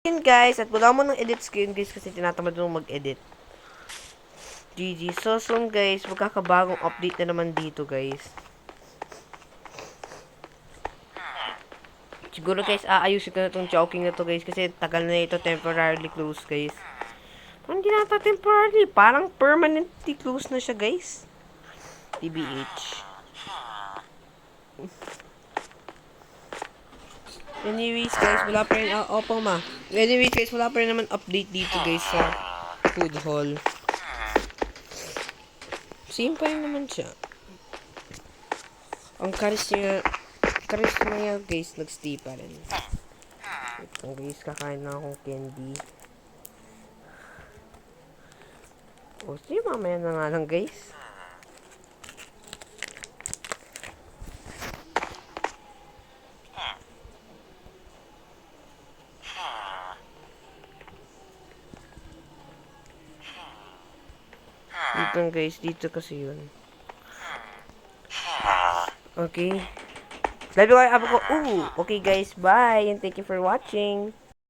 Yun guys, at wala mo ng edit screen guys kasi tinatamad mo mag-edit. GG. So soon guys, magkakabagong update na naman dito guys. Siguro guys, aayusin ko na itong choking na to guys kasi tagal na ito temporarily closed guys. Parang hindi nata temporarily, parang permanently closed na siya guys. TBH. Anyways guys, wala pa rin, opo ma. Anyways guys, wala pa rin naman update dito guys sa food hall. Same pa rin naman siya. Ang karis niya guys, nag-stay pa rin. Ito guys, kakain na akong candy. O, sige mamaya na nga lang guys. Dito guys, dito kasi yun. Okay. Love you guys. Okay guys, bye and thank you for watching.